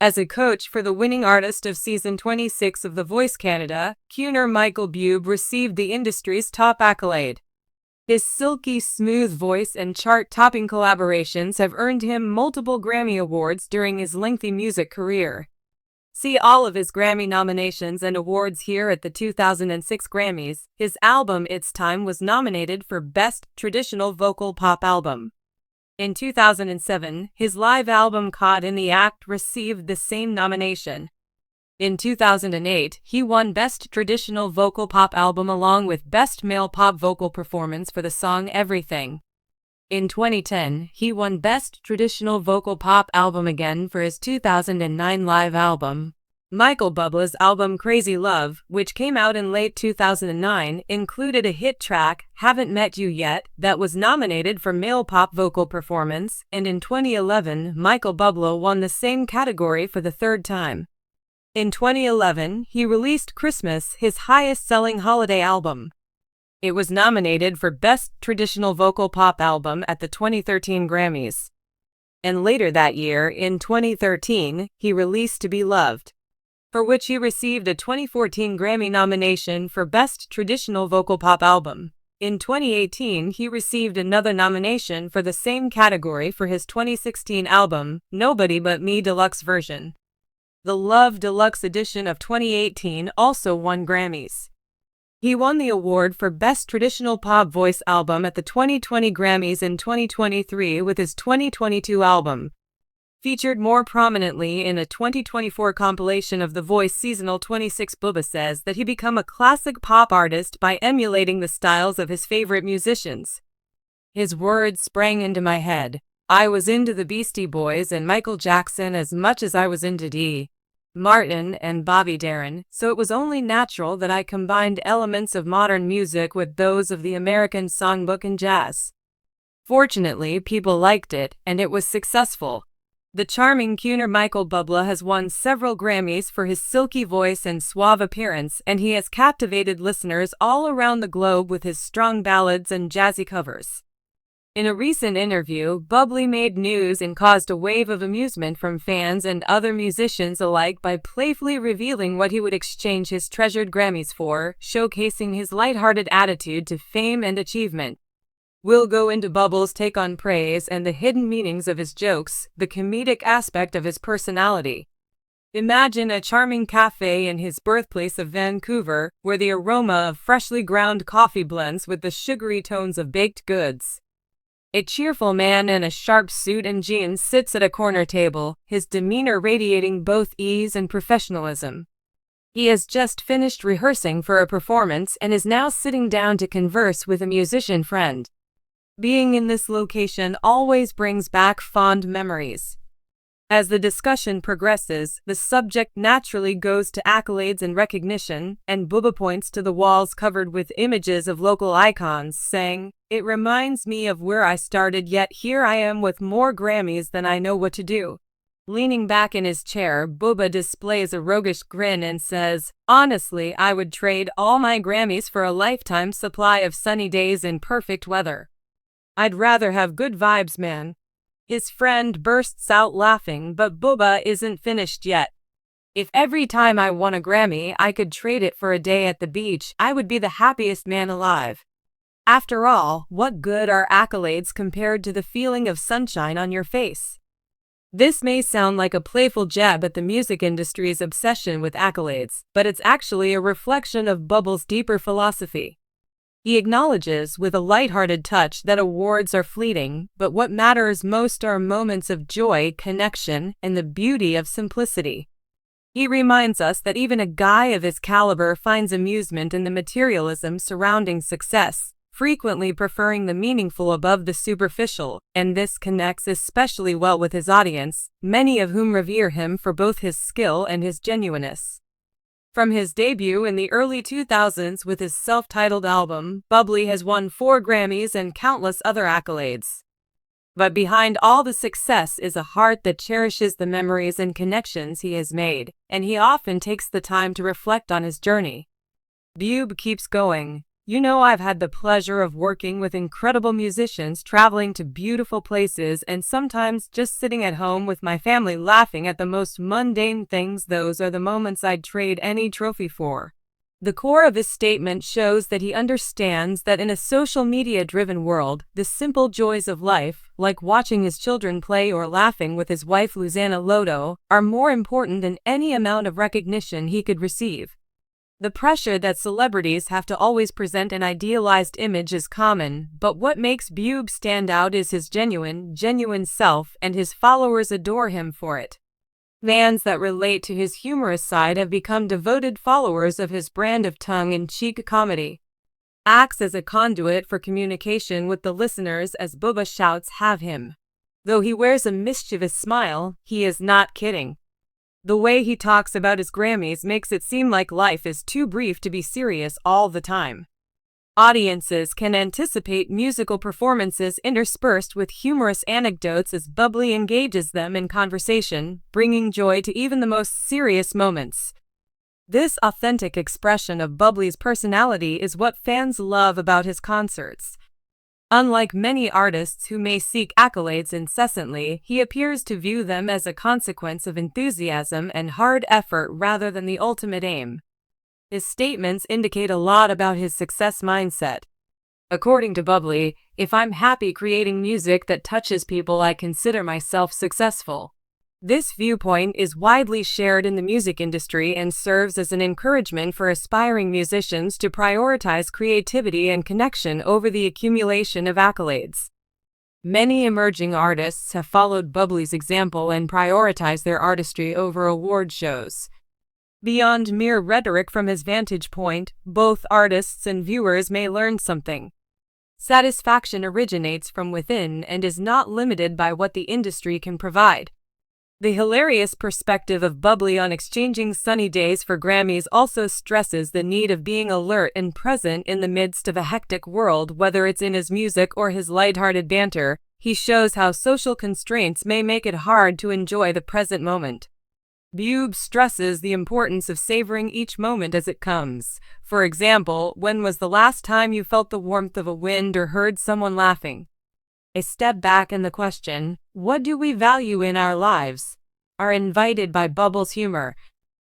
As a coach for the winning artist of Season 26 of The Voice Canada, crooner Michael Bublé received the industry's top accolade. His silky smooth voice and chart-topping collaborations have earned him multiple Grammy Awards during his lengthy music career. See all of his Grammy nominations and awards here at the 2006 Grammys. His album It's Time was nominated for Best Traditional Vocal Pop Album. In 2007, his live album Caught in the Act received the same nomination. In 2008, he won Best Traditional Vocal Pop Album along with Best Male Pop Vocal Performance for the song Everything. In 2010, he won Best Traditional Vocal Pop Album again for his 2009 live album. Michael Bublé's album Crazy Love, which came out in late 2009, included a hit track, Haven't Met You Yet, that was nominated for Male Pop Vocal Performance, and in 2011, Michael Bublé won the same category for the third time. In 2011, he released Christmas, his highest-selling holiday album. It was nominated for Best Traditional Vocal Pop Album at the 2013 Grammys. And later that year, in 2013, he released To Be Loved, for which he received a 2014 Grammy nomination for Best Traditional Vocal Pop Album. In 2018, he received another nomination for the same category for his 2016 album, Nobody But Me Deluxe Version. The Love Deluxe edition of 2018 also won Grammys. He won the award for Best Traditional Pop Voice Album at the 2020 Grammys in 2023 with his 2022 album. Featured more prominently in a 2024 compilation of The Voice Seasonal 26, Bublé says that he became a classic pop artist by emulating the styles of his favorite musicians. His words sprang into my head. I was into the Beastie Boys and Michael Jackson as much as I was into D. Martin and Bobby Darin, so it was only natural that I combined elements of modern music with those of the American songbook and jazz. Fortunately, people liked it, and it was successful. The charming crooner Michael Bublé has won several Grammys for his silky voice and suave appearance, and he has captivated listeners all around the globe with his strong ballads and jazzy covers. In a recent interview, Bublé made news and caused a wave of amusement from fans and other musicians alike by playfully revealing what he would exchange his treasured Grammys for, showcasing his lighthearted attitude to fame and achievement. We'll go into Bublé's take on praise and the hidden meanings of his jokes, the comedic aspect of his personality. Imagine a charming cafe in his birthplace of Vancouver, where the aroma of freshly ground coffee blends with the sugary tones of baked goods. A cheerful man in a sharp suit and jeans sits at a corner table, his demeanor radiating both ease and professionalism. He has just finished rehearsing for a performance and is now sitting down to converse with a musician friend. Being in this location always brings back fond memories. As the discussion progresses, the subject naturally goes to accolades and recognition, and Bublé points to the walls covered with images of local icons, saying, "It reminds me of where I started, yet here I am with more Grammys than I know what to do." Leaning back in his chair, Bublé displays a roguish grin and says, "Honestly, I would trade all my Grammys for a lifetime supply of sunny days in perfect weather. I'd rather have good vibes, man." His friend bursts out laughing, but Bublé isn't finished yet. "If every time I won a Grammy I could trade it for a day at the beach, I would be the happiest man alive. After all, what good are accolades compared to the feeling of sunshine on your face?" This may sound like a playful jab at the music industry's obsession with accolades, but it's actually a reflection of Bublé's deeper philosophy. He acknowledges with a lighthearted touch that awards are fleeting, but what matters most are moments of joy, connection, and the beauty of simplicity. He reminds us that even a guy of his caliber finds amusement in the materialism surrounding success, frequently preferring the meaningful above the superficial, and this connects especially well with his audience, many of whom revere him for both his skill and his genuineness. From his debut in the early 2000s with his self-titled album, Bublé has won 4 Grammys and countless other accolades. But behind all the success is a heart that cherishes the memories and connections he has made, and he often takes the time to reflect on his journey. Bublé keeps going. You know, I've had the pleasure of working with incredible musicians, traveling to beautiful places, and sometimes just sitting at home with my family laughing at the most mundane things. Those are the moments I'd trade any trophy for. The core of his statement shows that he understands that in a social media-driven world, the simple joys of life, like watching his children play or laughing with his wife Luzana Loto, are more important than any amount of recognition he could receive. The pressure that celebrities have to always present an idealized image is common, but what makes Bube stand out is his genuine self, and his followers adore him for it. Fans that relate to his humorous side have become devoted followers of his brand of tongue-in-cheek comedy. Acts as a conduit for communication with the listeners, as Bubba shouts, "Have him." Though he wears a mischievous smile, he is not kidding. The way he talks about his Grammys makes it seem like life is too brief to be serious all the time. Audiences can anticipate musical performances interspersed with humorous anecdotes as Bublé engages them in conversation, bringing joy to even the most serious moments. This authentic expression of Bublé's personality is what fans love about his concerts. Unlike many artists who may seek accolades incessantly, he appears to view them as a consequence of enthusiasm and hard effort rather than the ultimate aim. His statements indicate a lot about his success mindset. According to Bublé, "If I'm happy creating music that touches people, I consider myself successful." This viewpoint is widely shared in the music industry and serves as an encouragement for aspiring musicians to prioritize creativity and connection over the accumulation of accolades. Many emerging artists have followed Bublé's example and prioritized their artistry over award shows. Beyond mere rhetoric, from his vantage point, both artists and viewers may learn something. Satisfaction originates from within and is not limited by what the industry can provide. The hilarious perspective of Bublé on exchanging sunny days for Grammys also stresses the need of being alert and present in the midst of a hectic world. Whether it's in his music or his lighthearted banter, he shows how social constraints may make it hard to enjoy the present moment. Bube stresses the importance of savoring each moment as it comes. For example, when was the last time you felt the warmth of a wind or heard someone laughing? A step back and the question, "What do we value in our lives?" are invited by Bubble's humor.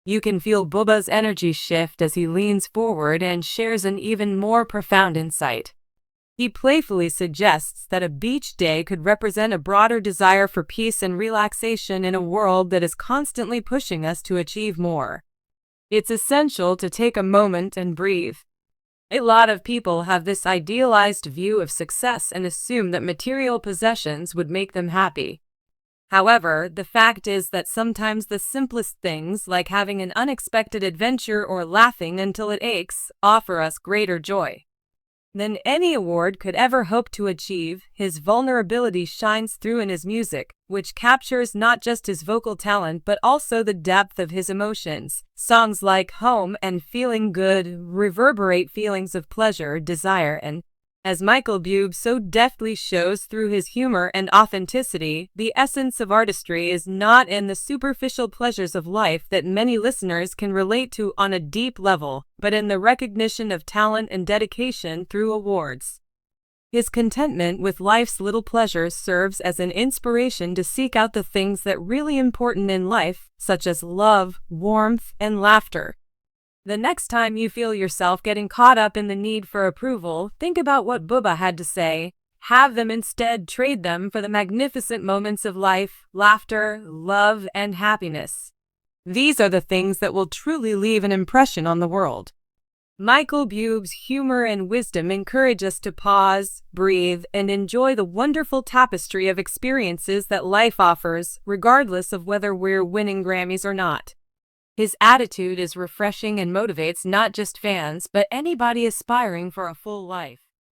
You can feel Bubba's energy shift as he leans forward and shares an even more profound insight. He playfully suggests that a beach day could represent a broader desire for peace and relaxation in a world that is constantly pushing us to achieve more. It's essential to take a moment and breathe. A lot of people have this idealized view of success and assume that material possessions would make them happy. However, the fact is that sometimes the simplest things, like having an unexpected adventure or laughing until it aches, offer us greater joy than any award could ever hope to achieve. His vulnerability shines through in his music, which captures not just his vocal talent but also the depth of his emotions. Songs like "Home" and "Feeling Good" reverberate feelings of pleasure, desire, and, as Michael Bube so deftly shows through his humor and authenticity, the essence of artistry is not in the superficial pleasures of life that many listeners can relate to on a deep level, but in the recognition of talent and dedication through awards. His contentment with life's little pleasures serves as an inspiration to seek out the things that are really important in life, such as love, warmth, and laughter. The next time you feel yourself getting caught up in the need for approval, think about what Bubba had to say. Have them instead trade them for the magnificent moments of life, laughter, love, and happiness. These are the things that will truly leave an impression on the world. Michael Bube's humor and wisdom encourage us to pause, breathe, and enjoy the wonderful tapestry of experiences that life offers, regardless of whether we're winning Grammys or not. His attitude is refreshing and motivates not just fans but anybody aspiring for a full life.